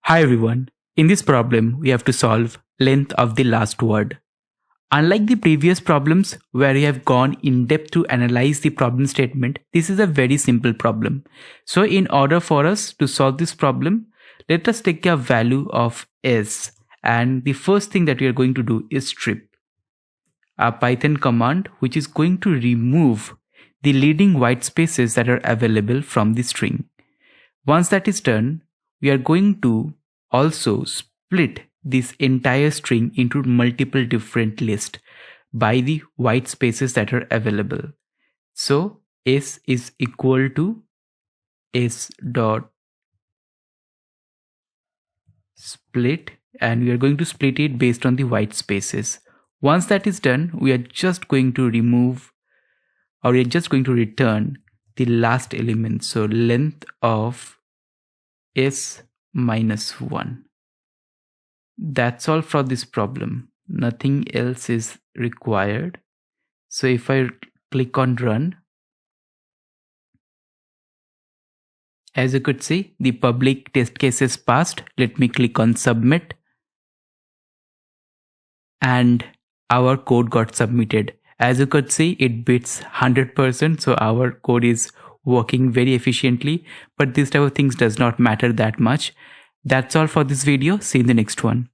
Hi everyone. In this problem, we have to solve length of the last word. Unlike the previous problems where we have gone in depth to analyze the problem statement, this is a very simple problem. So in order for us to solve this problem, let us take a value of s, and the first thing that we are going to do is strip. A Python command which is going to remove the leading white spaces that are available from the string. Once that is done, we are going to also split this entire string into multiple different lists by the white spaces that are available. So s is equal to s dot split, and we are going to split it based on the white spaces. Once that is done, we are just going to remove, or we are just going to return the last element. So length of s minus 1. That's all for this problem. Nothing else is required. So if I click on run, as you could see, the public test case is passed. Let me click on submit, and our code got submitted. As you could see, it beats 100%, so our code is working very efficiently, but this type of things does not matter that much. That's all for this video. See you in the next one.